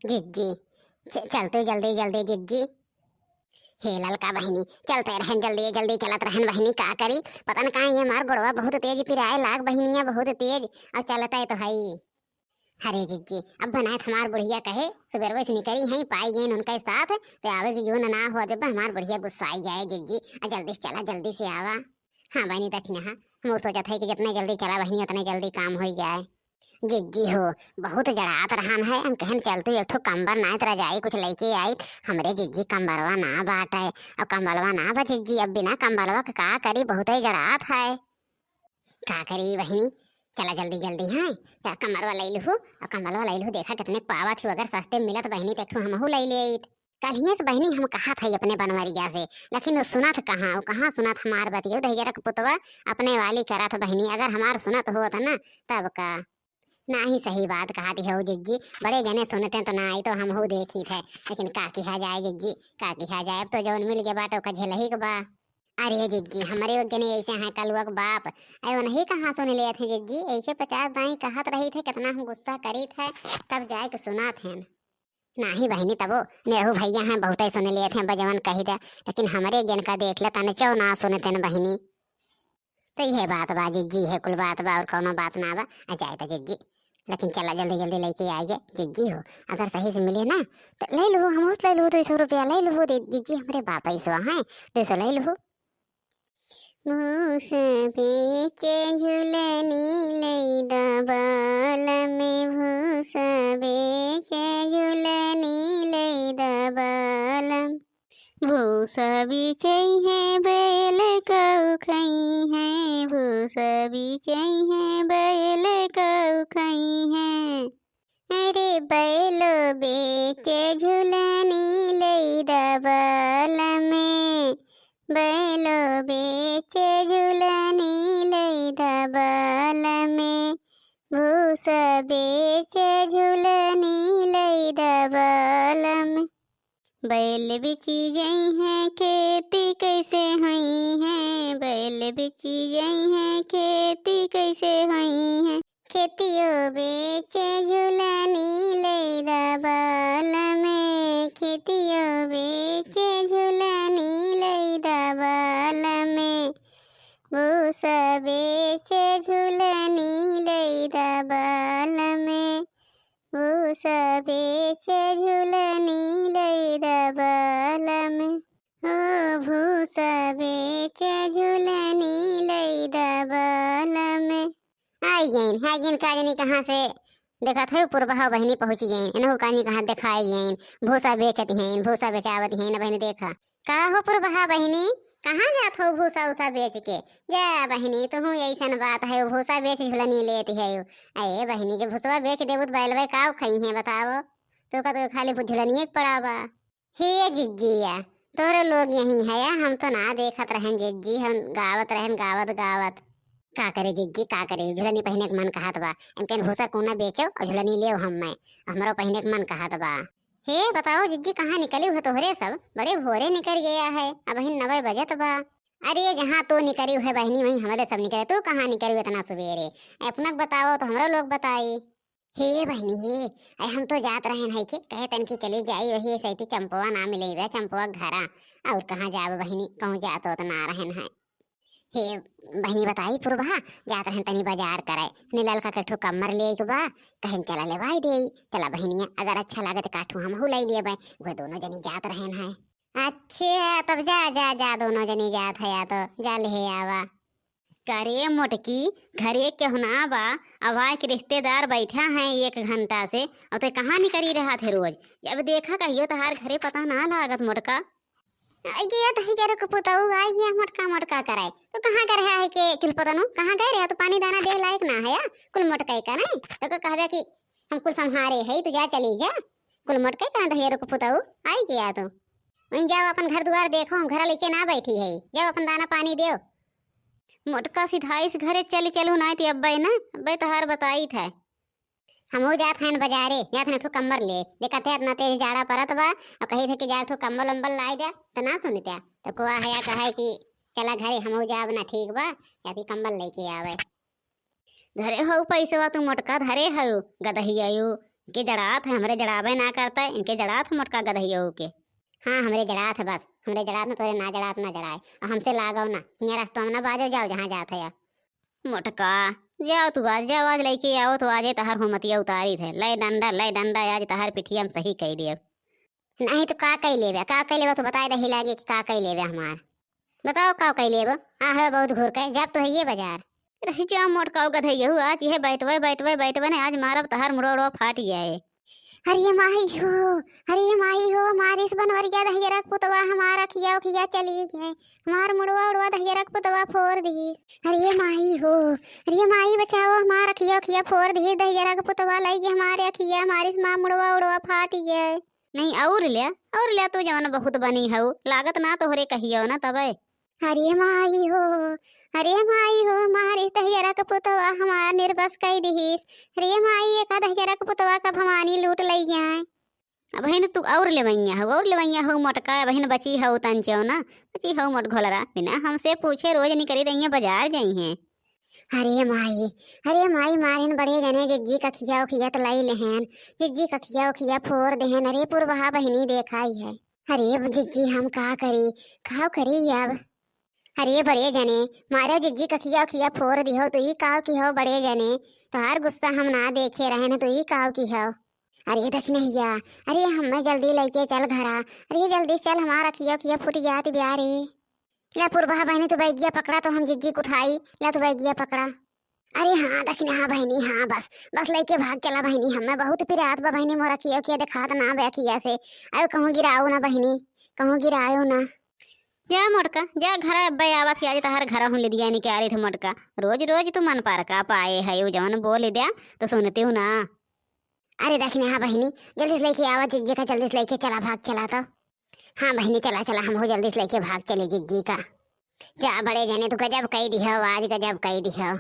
जिज्जी चलते जल्दी जल्दी जिज्जी। हे ललका बहिनी चलते रहन जल्दी जल्दी चलत रहन बहिनी का करी पता न कहाँ ये मार गोड़वा बहुत तेज पिराए लाग बहिनिया बहुत तेज और चलता है तो हई। अरे जिज्जी अब बनाए हमार बुढ़िया कहे सुबेरवे से निकली हैं पाई गए उनके साथ ते आवे की जो ना हो जब हमार बुढ़िया गुस्सा आई जाए जिज्जी और जल्दी से चला जल्दी से आवा। हाँ बहनी तक हाँ हम सोचा था कि जितने जल्दी चला बहनी उतने जल्दी काम हो जाए। जिज्जी हो बहुत जड़ात रहन है हम कहन चलतू एक ठो कंबर नाय तरह जाई कुछ लेके आई हमरे जिज्जी कंबरवा ना बाटे और कंबलवा ना बा जिज्जी अब बिना कंबलवा के का करी बहुत ही जड़ात है का करी बहनी। चला जल्दी जल्दी है चल कमरवा ले लूँ और कंबलवा ले लूँ देखा कितने पावा थी अगर सस्ते मिलत बहनी तो एक ठो हमहू ले ले कल से बहनी हम कहा था अपने बनवरिया से लेकिन वो सुनत कहाँ वो कहाँ सुनत हमार बतियो दहिया रख पुतवा अपने वाली करा था बहनी अगर हमार सुनत हो था ना तब का ना ही सही बात कहा थी हो जिज्जी बड़े जने सुनते तो ना आई तो हम हो देखी थे लेकिन का किया जाए जिज्जी का किया जाए अब तो जौन मिल गया बाटो का झेलही के बा। अरे जिज्जी हमारे जने ऐसे हैं कलुआ के बाप अरे नहीं कहाँ सुन लिए थे जिज्जी ऐसे 50 दाई कहत रही थे कितना हम गुस्सा करी थे तब जाए के सुना थे नाही बहनी तबो नेहू भैया हैं बहुत ही सुन लिए थे बजवन कही दे लेकिन हमारे जन का देख ले तने चौ ना सुनते न बहनी तो यह बात बा जिज्जी है कुल बात बा और कोनो बात ना बा आ जाए तो जिज्जी लेकिन चला जल्दी जल्दी लेके आइए जिज्जी हो अगर सही से मिले ना तो ले लो हम ले लो 200 रुपया ले लो जिज्जी हमारे बाप ऐसा है 200 ले लो। भूस बीचे झूलनी लई दबल में भूस बीचे झूलनी लई दबल भूसा बीचे है बैल कऊ खई है भूसा बीचे है बैल कऊ खई है अरे बैलो बेचे झूलनी लई दबल में बैलो बेचे झूलनी लई दबल में भूसा बेचे झूलनी लई दबल में बैल बिची गई हैं खेती कैसे हुई है बैल बिची गई हैं खेती कैसे हुई है खेतियों बेचे झूलनी लई दबल में खेतियों बेचे झूलनी लई दबल में भूसा बेचे झूलनी लई दबल में भूसा बेचे झूलनी लई दबल में हो भूसा बेचे झूलनी लई दबल में आई गईन काजनी कहाँ से देखा थे पुरबहा बहनी पहुँच गईन इन्हों कानी कहाँ दिखाई गईन भूसा बेचत हैं भूसा बेचावत हैं बहनी देखा का हो पुरबहा बहनी कहाँ जात हो भूसा उसा बेच के जा बहनी तुम ऐसन बात है भूसा बेच झुलनी लेती है अरे बहनी के भूसवा बेच देबू तो बैलवे का खई है बताओ तो का तो खाली झुलनिए पड़ावा हे जिज्जिया तोरे लोग यही है हम तो ना देखत रहन जिज्जी हम गावत रहन गावत गावत का करे जिज्जी का करे झुलनी पहने के मन कहत बा इनके भूसा कोना बेचो और झुलनी ले हम मैं हमारो पहने के मन कहत बा। हे बताओ जिज्जी कहाँ निकली हो तोहरे सब बड़े भोरे निकल गया है अब 9 बजत बा। अरे जहाँ तू निकली है बहनी वहीं हमारे सब निकले तू कहाँ निकली इतना सवेरे अपना बताओ तो हमारा लोग बताई। हे बहनी हे अरे हम तो जात रहे है कि कहे तन की चली जाई वही सही चंपवा ना मिले चंपवा घरा और कहाँ जाब बहनी कहूँ जात तो ना रहन है। हे बहनी बताई पुरबहा जात रहन तनी बाजार करे नीलाल का कठो कमर ले बा कहन चला ले भाई दे चला बहनिया अगर अच्छा लागत काठू हम ले लिए वो दोनों जनी जात रहन है। अच्छा तब जा जा जा दोनों जनी जात है या तो जा ले आवा। करे मोटकी घरे क्यों ना बा अब आए के रिश्तेदार बैठा हैं 1 घंटा से और तो कहाँ निकली रहा थे रोज जब देखा कहियो तहार घरे पता ना लागत मोटका आई गया तो ही को पुताऊ आई गया मोटका मोटका कराए तो कहाँ कर रहा है के किल पता नु कहाँ गए रहे तो पानी दाना दे लायक ना है या कुल मोटका का नहीं तो को कहबे कि हम कुल संहारे है तू जा चली जा कुल मोटका कहाँ दहिया को पुताऊ आई गया तो वहीं जाओ अपन घर द्वार देखो हम घर लेके ना बैठी है जाओ अपन दाना पानी दो मोटका सिधाई से घरे चलू ना थी अब्बे ना अब्बे तो हर बताई था हम हो जात हैं बाजारे जात हैं ठो कम्बर ले देखा थे इतना तेज जाड़ा परत बा और कही थे कि जा ठो कम्बल वम्बल लाई दे तो ना सुनते तो को आया कहे कि चला घरे हम हो जाब ना ठीक बा या ती कम्बल लेके आवे घरे हो पैसे तू मोटका धरे हो गदही आयु इनके जड़ात है, हमरे जड़ाबे ना करता है, इनके जड़ात है मोटका गधइयो के। हाँ हमरे जड़ात है, बस हमरे जड़ात में तोरे ना जड़ात ना जड़ाए, और हमसे लागो ना, यहाँ रास्ता में ना बाजो, जाओ जहाँ जात है। मोटका जाओ तू, आज जाओ, आज लेके आओ तो आज तहार हुमतिया उतारी थे, लय डंडा आज तहार पिठिया में सही कही दिया। नहीं तो का कही लेबे, का कही लेबे तो बताए दही लागे कि का कही लेबे हमार, बताओ का कही लेबे। है बहुत घूर के जब तो है ये बाजार रही जा मोटका गधइया आज ये बैठवे ने आज मारब तहार मुड़ो फाट जाए। अरे माही हो, अरे माही हो, मारिस बनवर गया दहिया रख पुतवा हमारा खिया खिया चली जाए, हमार मुड़वा उड़वा दहिया रख पुतवा फोड़ दी। अरे माही हो, अरे माही बचाओ, हमारा खिया खिया फोड़ दी, दहिया रख पुतवा लई हमारे खिया, मारिस माँ मुड़वा उड़वा फाट गए। नहीं और लिया तू जवन बहुत बनी हो, लागत ना तोहरे कहियो ना तबे। अरे माई हो, अरे माई हो, मारे दहिया का पुतवा हमार निर्बस कई दिहिस। अरे माई एक दहिया का पुतवा का भवानी लूट लई जाए। बहन तू और लेवैया हो मोटका, बहन बची हो तंचो ना, बची हो मोट घोलरा, बिना हमसे पूछे रोज नहीं करी दहिया बाजार गई हैं। अरे माई मारिन बड़े जने जिज्जी का खिया तो लाई लहन, जिज्जी का खिया फोड़ देहन। अरे पुरबहा बहनी देखाई है। अरे जिज्जी हम का करी, खाओ करी अब। अरे बड़े जने मारे जिज्जी का खिया फोड़ दिहो तो ई काव की हो बड़े जने, तोहार गुस्सा हम ना देखे रहे न तो ई काव की हो। अरे देख नैया, अरे हमें जल्दी लेके चल घरा, अरे जल्दी चल, हमारा खिया फूट जात ब्यारे। ला पुरबहा बहनी तू बैगिया पकड़ा तो हम जिज्जी को उठाई, ला तू बैगिया पकड़ा। अरे हाँ दक्षिण, हाँ बहनी हाँ, बस लेके भाग चला बहनी, हमें बहुत पिरात बा बहनी, मोरा खिया दिखात ना बैखिया से, अब कहूँ गिराओ ना बहनी, कहूँ गिरायो ना। जा मोटका जा घर अब्बा आवत आज तहार घर हूँ लिदिया नहीं क्या रही थे मोटका, रोज तू मन पार का पाए है वो जवन बोल दिया तो सुनती हूँ ना। अरे दक्षिण हाँ बहनी, जल्दी से लेके आवा जिज्जी का, जल्दी से लेके चला, भाग चला तो। हाँ बहनी चला हम हो जल्दी से लेके भाग चले जिज्जी का। जा बड़े जने तू गजब कही दी हो, आज गजब कही दी हो।